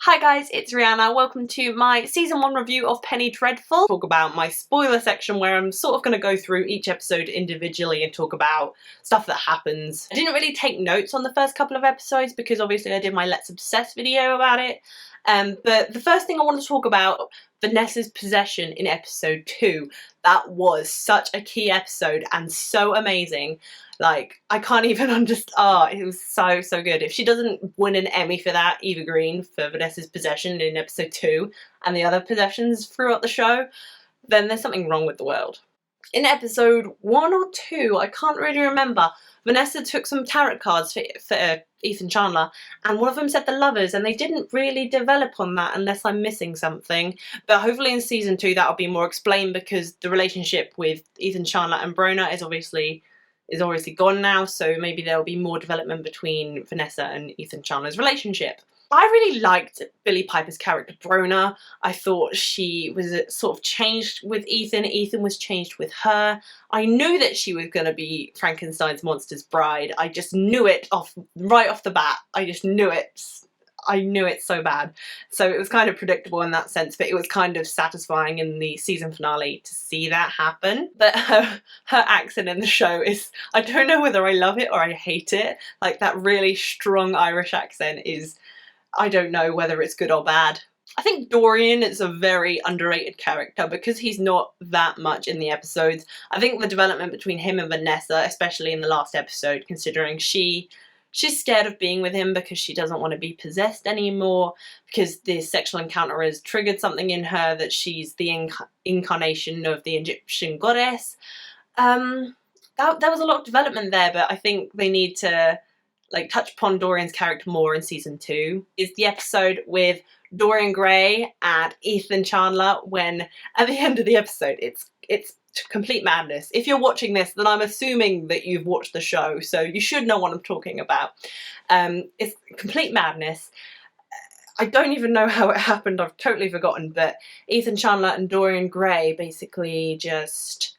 Hi guys, it's Rihanna. Welcome to my season 1 review of Penny Dreadful. Talk about my spoiler section where I'm sort of going to go through each episode individually and talk about stuff that happens. I didn't really take notes on the first couple of episodes because obviously I did my Let's Obsess video about it. But the first thing I want to talk about, Vanessa's possession in episode 2. That was such a key episode and so amazing. Like, I can't even understand. It was so good. If she doesn't win an Emmy for that, Eva Green, for Vanessa's possession in episode 2 and the other possessions throughout the show, then there's something wrong with the world. In episode 1 or 2, I can't really remember, Vanessa took some tarot cards for Ethan Chandler, and one of them said the lovers, and they didn't really develop on that unless I'm missing something. But hopefully in season 2 that'll be more explained, because the relationship with Ethan Chandler and Bronner is obviously gone now, so maybe there'll be more development between Vanessa and Ethan Chandler's relationship. I really liked Billie Piper's character, Bronner. I thought she was sort of changed with Ethan. Ethan was changed with her. I knew that she was going to be Frankenstein's monster's bride. I just knew it right off the bat. I just knew it. I knew it so bad. So it was kind of predictable in that sense, but it was kind of satisfying in the season finale to see that happen. But her accent in the show is, I don't know whether I love it or I hate it. Like, that really strong Irish accent is, I don't know whether it's good or bad. I think Dorian is a very underrated character because he's not that much in the episodes. I think the development between him and Vanessa, especially in the last episode, considering she's scared of being with him because she doesn't want to be possessed anymore, because the sexual encounter has triggered something in her, that she's the incarnation of the Egyptian goddess. There was a lot of development there, but I think they need to touch upon Dorian's character more in season 2. Is the episode with Dorian Gray and Ethan Chandler, when at the end of the episode it's complete madness. If you're watching this, then I'm assuming that you've watched the show, so you should know what I'm talking about. It's complete madness. I don't even know how it happened, I've totally forgotten, but Ethan Chandler and Dorian Gray basically just,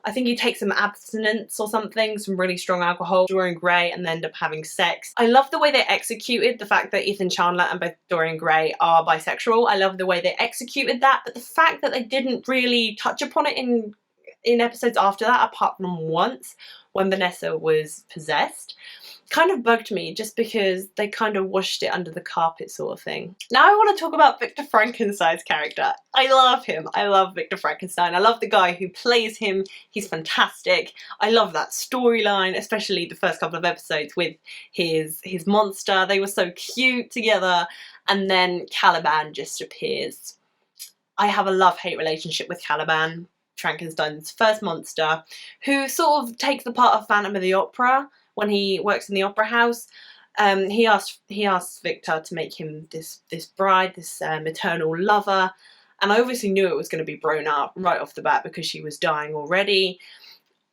I think he takes some abstinence or something, some really strong alcohol, Dorian Gray, and they end up having sex. I love the way they executed the fact that Ethan Chandler and both Dorian Gray are bisexual. I love the way they executed that, but the fact that they didn't really touch upon it in episodes after that, apart from once when Vanessa was possessed, kind of bugged me, just because they kind of washed it under the carpet sort of thing. Now I want to talk about Victor Frankenstein's character. I love him. I love Victor Frankenstein. I love the guy who plays him. He's fantastic. I love that storyline, especially the first couple of episodes with his monster. They were so cute together. And then Caliban just appears. I have a love-hate relationship with Caliban, Frankenstein's first monster, who sort of takes the part of Phantom of the Opera when he works in the opera house. He asks Victor to make him this bride, this maternal lover, and I obviously knew it was going to be Bronner right off the bat because she was dying already.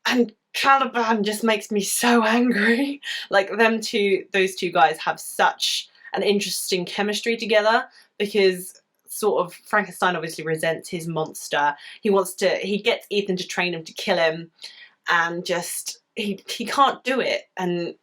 And Caliban just makes me so angry. Like, those two guys have such an interesting chemistry together, because sort of Frankenstein obviously resents his monster. He gets Ethan to train him to kill him, and just he can't do it, and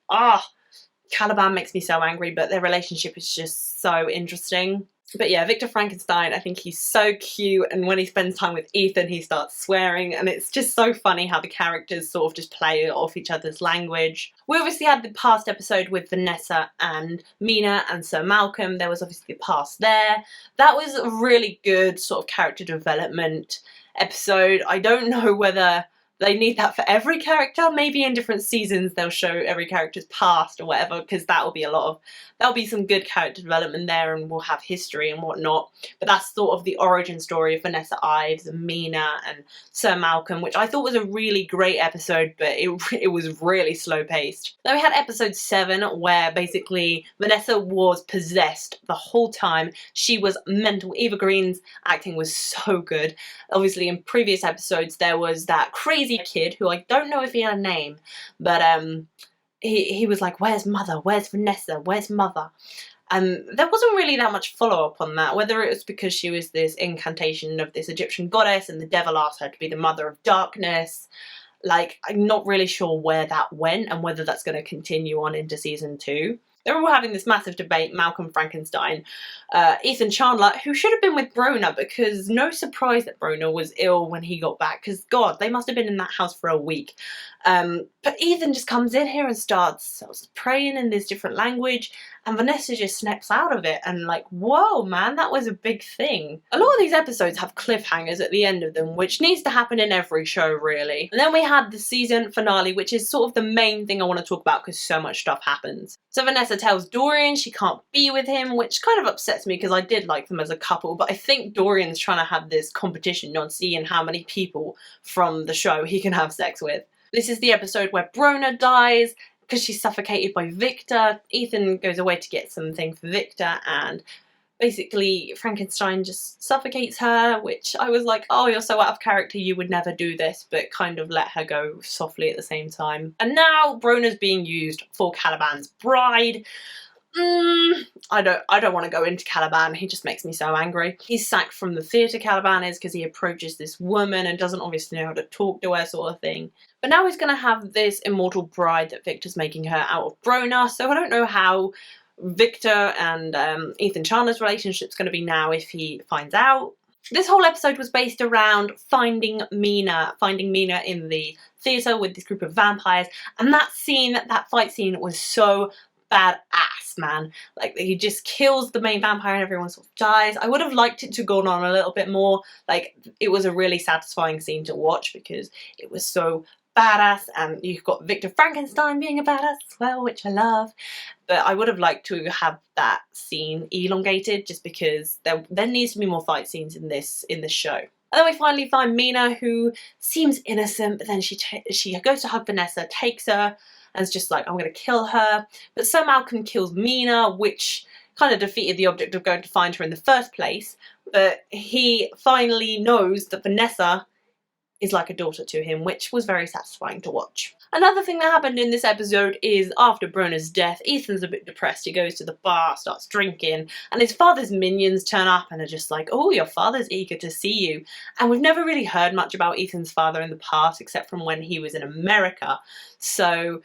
Caliban makes me so angry, but their relationship is just so interesting. But yeah, Victor Frankenstein, I think he's so cute, and when he spends time with Ethan he starts swearing, and it's just so funny how the characters sort of just play off each other's language. We obviously had the past episode with Vanessa and Mina and Sir Malcolm. There was obviously the past there. That was a really good sort of character development episode. I don't know whether they need that for every character. Maybe in different seasons they'll show every character's past or whatever, because that'll be some good character development there, and we'll have history and whatnot. But that's sort of the origin story of Vanessa Ives and Mina and Sir Malcolm, which I thought was a really great episode, but it was really slow paced. Then we had episode 7, where basically Vanessa was possessed the whole time. She was mental. Eva Green's acting was so good. Obviously in previous episodes there was that crazy kid who I don't know if he had a name, but he was like, where's mother, where's Vanessa, where's mother? And there wasn't really that much follow-up on that, whether it was because she was this incantation of this Egyptian goddess and the devil asked her to be the mother of darkness. Like, I'm not really sure where that went and whether that's going to continue on into season 2. They're all having this massive debate, Malcolm, Frankenstein, Ethan, Chandler, who should have been with Bronner, because no surprise that Bronner was ill when he got back, because God, they must have been in that house for a week. But Ethan just comes in here and starts praying in this different language, and Vanessa just snaps out of it and like, whoa man, that was a big thing. A lot of these episodes have cliffhangers at the end of them, which needs to happen in every show really. And then we had the season finale, which is sort of the main thing I want to talk about because so much stuff happens. So Vanessa tells Dorian she can't be with him, which kind of upsets me because I did like them as a couple, but I think Dorian's trying to have this competition on seeing how many people from the show he can have sex with. This is the episode where Bronner dies because she's suffocated by Victor. Ethan goes away to get something for Victor, and basically Frankenstein just suffocates her, which I was like, oh, you're so out of character, you would never do this, but kind of let her go softly at the same time. And now Bronner's being used for Caliban's bride. I don't want to go into Caliban, he just makes me so angry. He's sacked from the theatre, Caliban is, because he approaches this woman and doesn't obviously know how to talk to her sort of thing. But now he's going to have this immortal bride that Victor's making her out of Bronner, so I don't know how Victor and Ethan Chandler's relationship's going to be now if he finds out. This whole episode was based around finding Mina in the theatre with this group of vampires, and that scene, that fight scene was so badass, man. Like, he just kills the main vampire and everyone sort of dies. I would have liked it to go on a little bit more. Like, it was a really satisfying scene to watch because it was so badass, and you've got Victor Frankenstein being a badass as well, which I love. But I would have liked to have that scene elongated just because there needs to be more fight scenes in this show. And then we finally find Mina, who seems innocent, but then she goes to hug Vanessa, takes her, and is just like, I'm going to kill her. But so Malcolm kills Mina, which kind of defeated the object of going to find her in the first place. But he finally knows that Vanessa is like a daughter to him, which was very satisfying to watch. Another thing that happened in this episode is after Bronner's death, Ethan's a bit depressed. He goes to the bar, starts drinking, and his father's minions turn up and are just like, oh, your father's eager to see you. And we've never really heard much about Ethan's father in the past, except from when he was in America. So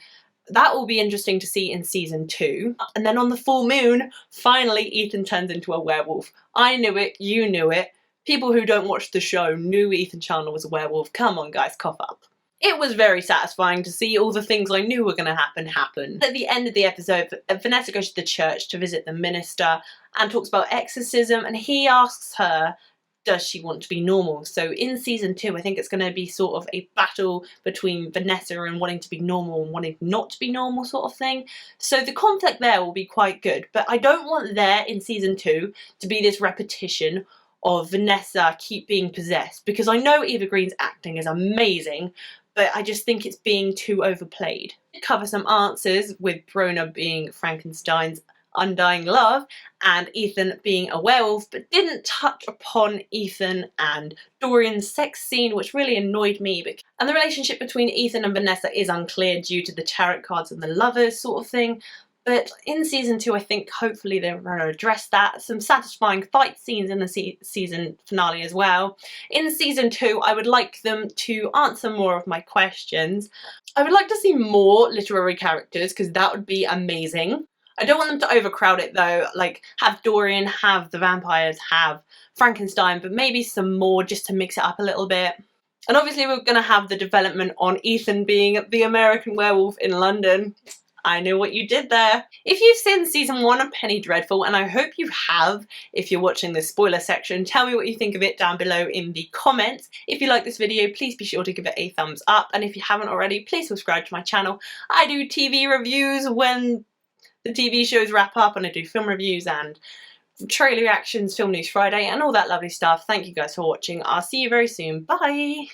that will be interesting to see in season 2. And then on the full moon, finally Ethan turns into a werewolf. I knew it, you knew it. People who don't watch the show knew Ethan Chandler was a werewolf. Come on guys, cough up. It was very satisfying to see all the things I knew were going to happen. At the end of the episode, Vanessa goes to the church to visit the minister and talks about exorcism, and he asks her, does she want to be normal? So in season 2, I think it's going to be sort of a battle between Vanessa and wanting to be normal and wanting not to be normal sort of thing. So the conflict there will be quite good, but I don't want there in season 2 to be this repetition of Vanessa keep being possessed, because I know Eva Green's acting is amazing, but I just think it's being too overplayed. Cover some answers with Bronner being Frankenstein's undying love and Ethan being a werewolf, but didn't touch upon Ethan and Dorian's sex scene, which really annoyed me. And the relationship between Ethan and Vanessa is unclear due to the tarot cards and the lovers sort of thing. But in season 2, I think hopefully they're going to address that. Some satisfying fight scenes in the season finale as well. In season 2, I would like them to answer more of my questions. I would like to see more literary characters, because that would be amazing. I don't want them to overcrowd it though, like have Dorian, have the vampires, have Frankenstein, but maybe some more just to mix it up a little bit. And obviously we're going to have the development on Ethan being the American werewolf in London. I know what you did there. If you've seen season 1 of Penny Dreadful, and I hope you have if you're watching the spoiler section, tell me what you think of it down below in the comments. If you like this video, please be sure to give it a thumbs up, and if you haven't already, please subscribe to my channel. I do TV reviews when the TV shows wrap up, and I do film reviews and trailer reactions, Film News Friday, and all that lovely stuff. Thank you guys for watching. I'll see you very soon. Bye!